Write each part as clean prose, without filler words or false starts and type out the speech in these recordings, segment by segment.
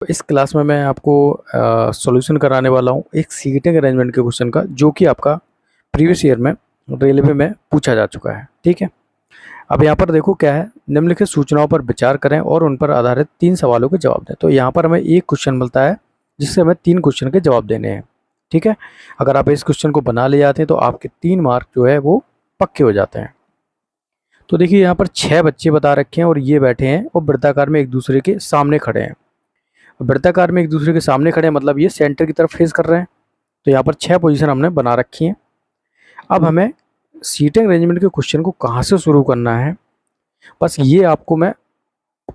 तो इस क्लास में मैं आपको सॉल्यूशन कराने वाला हूँ एक सीटिंग अरेंजमेंट के क्वेश्चन का, जो कि आपका प्रीवियस ईयर में रेलवे में पूछा जा चुका है। ठीक है, अब यहाँ पर देखो क्या है, निम्नलिखित सूचनाओं पर विचार करें और उन पर आधारित 3 सवालों के जवाब दें। तो यहाँ पर हमें एक क्वेश्चन मिलता है जिससे हमें 3 क्वेश्चन के जवाब देने हैं। ठीक है, अगर आप इस क्वेश्चन को बना ले जाते हैं तो आपके 3 मार्क जो है वो पक्के हो जाते हैं। तो देखिए यहाँ पर 6 बच्चे बता रखे हैं और ये बैठे हैं और वृत्ताकार में एक दूसरे के सामने खड़े हैं। वृत्ताकार में एक दूसरे के सामने खड़े हैं मतलब ये सेंटर की तरफ फेस कर रहे हैं। तो यहाँ पर 6 पोजीशन हमने बना रखी हैं। अब हमें सीटिंग अरेंजमेंट के क्वेश्चन को कहाँ से शुरू करना है, बस ये आपको मैं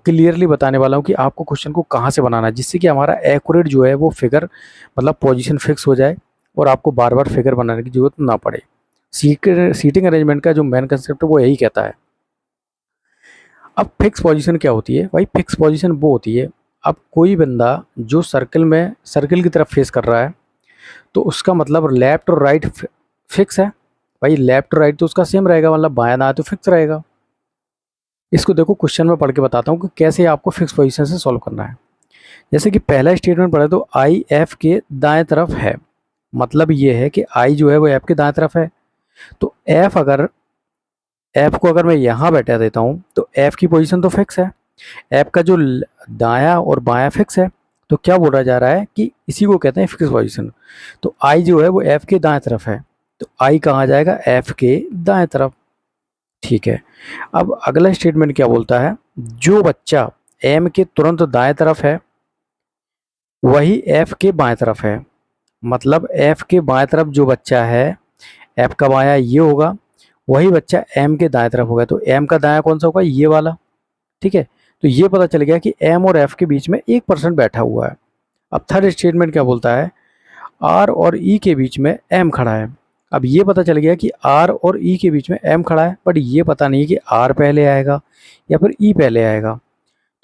क्लियरली बताने वाला हूँ कि आपको क्वेश्चन को कहाँ से बनाना है, जिससे कि हमारा एक्यूरेट जो है वो फिगर मतलब पोजीशन फिक्स हो जाए और आपको बार बार फिगर बनाने की जरूरत ना पड़े। सीटिंग अरेंजमेंट का जो मेन कंसेप्ट है वो यही कहता है। अब फिक्स पोजीशन क्या होती है भाई? फिक्स पोजीशन वो होती है, अब कोई बंदा जो सर्किल की तरफ फेस कर रहा है तो उसका मतलब लेफ्ट और राइट फिक्स है भाई। लेफ्ट और राइट तो उसका सेम रहेगा, मतलब बायां दायां तो फिक्स रहेगा। इसको देखो क्वेश्चन में पढ़ के बताता हूँ कि कैसे आपको फिक्स पोजीशन से सॉल्व करना है। जैसे कि पहला स्टेटमेंट पढ़े तो आई एफ के दाएं तरफ है, मतलब ये है कि आई जो है वो एफ के दाएं तरफ है। तो एफ को अगर मैं यहाँ बैठा देता हूँ तो एफ की पोजीशन तो फिक्स है, एफ का जो दायां और बायां फिक्स है। तो क्या बोला जा रहा है कि इसी को कहते हैं फिक्स पोजीशन। तो आई जो है वो एफ के दाएं तरफ है, तो आई कहाँ जाएगा? एफ के दाएं तरफ। ठीक है, अब अगला स्टेटमेंट क्या बोलता है? जो बच्चा एम के तुरंत दाएं तरफ है वही एफ के बाएं तरफ है, मतलब एफ के बाएं तरफ जो बच्चा है, एफ का बायां ये होगा, वही बच्चा एम के दाएं तरफ होगा। तो एम का दायां कौन सा होगा? ये वाला। ठीक है, तो ये पता चल गया कि एम और एफ के बीच में 1% बैठा हुआ है। अब थर्ड स्टेटमेंट क्या बोलता है? आर और ई के बीच में एम खड़ा है। अब ये पता चल गया कि आर और ई के बीच में एम खड़ा है, बट ये पता नहीं है कि आर पहले आएगा या फिर ई पहले आएगा।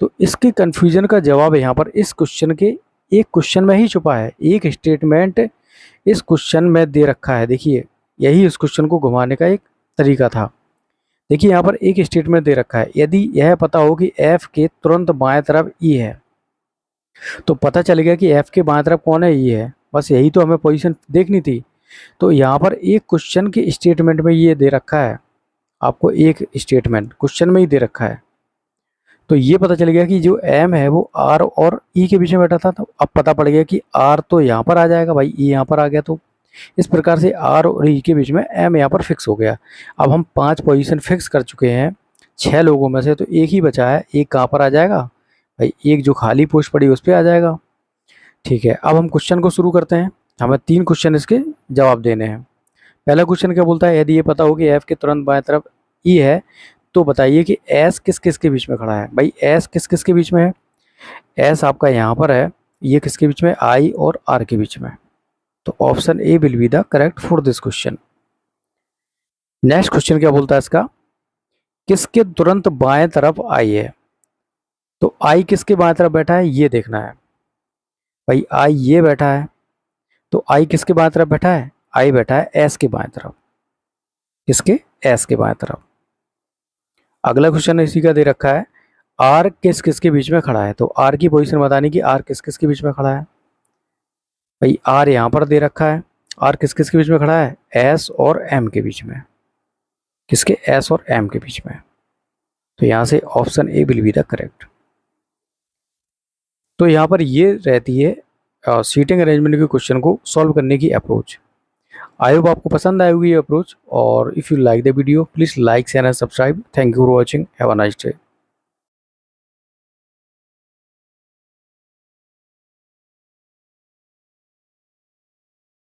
तो इसके कन्फ्यूजन का जवाब यहाँ पर इस क्वेश्चन के एक क्वेश्चन में ही छुपा है। एक स्टेटमेंट इस क्वेश्चन में दे रखा है। देखिए, यही इस क्वेश्चन को घुमाने का एक तरीका था। देखिए यहाँ पर एक स्टेटमेंट दे रखा है, यदि यह पता हो कि एफ के तुरंत बाएं तरफ ई है, तो पता चल गया कि एफ के बाएं तरफ कौन है? ई है। बस यही तो हमें पोजीशन देखनी थी। तो यहाँ पर एक क्वेश्चन के स्टेटमेंट में ये दे रखा है, आपको एक स्टेटमेंट क्वेश्चन में ही दे रखा है। तो ये पता चल गया कि जो एम है वो आर और ई के बीच में बैठा था। तो अब पता पड़ गया कि आर तो यहाँ पर आ जाएगा भाई, ई यहाँ पर आ गया। तो इस प्रकार से आर और ई के बीच में एम यहाँ पर फिक्स हो गया। अब हम 5 पोजीशन फिक्स कर चुके हैं 6 लोगों में से, तो एक ही बचा है। एक कहाँ पर आ जाएगा भाई? एक जो खाली पोस्ट पड़ी उस पर आ जाएगा। ठीक है, अब हम क्वेश्चन को शुरू करते हैं। हमें 3 क्वेश्चन इसके जवाब देने हैं। पहला क्वेश्चन क्या बोलता है? यदि ये पता हो कि एफ के तुरंत बाएं तरफ ई है, तो बताइए कि एस किस किस के बीच में खड़ा है। भाई एस किस किस के बीच में है? एस आपका यहाँ पर है, ये किसके बीच में? आई और आर के बीच में। तो option A will be the correct for this question. Next question क्या बोलता है इसका? किसके तुरंत बाएं तरफ आई है? तो आई किसके बाएं तरफ बैठा है ये देखना है। भाई आई ये बैठा है, तो आई किसके बाएं तरफ बैठा है? आई बैठा है एस के बाएं तरफ। किसके? एस के बाएं तरफ। अगला क्वेश्चन इसी का दे रखा है, आर किस किस के बीच में खड़ा है? तो आर की पोजीशन बतानी कि आर किस किस के बीच में खड़ा है। भाई आर यहाँ पर दे रखा है, आर किस किस के बीच में खड़ा है? एस और एम के बीच में। किसके? एस और एम के बीच में। तो यहाँ से option A will be the correct. तो यहाँ पर ये रहती है सीटिंग अरेंजमेंट के क्वेश्चन को सॉल्व करने की अप्रोच। आई होप आपको पसंद आई होगी ये अप्रोच, और if you like the video please like share and subscribe. Thank you for watching, have a nice day.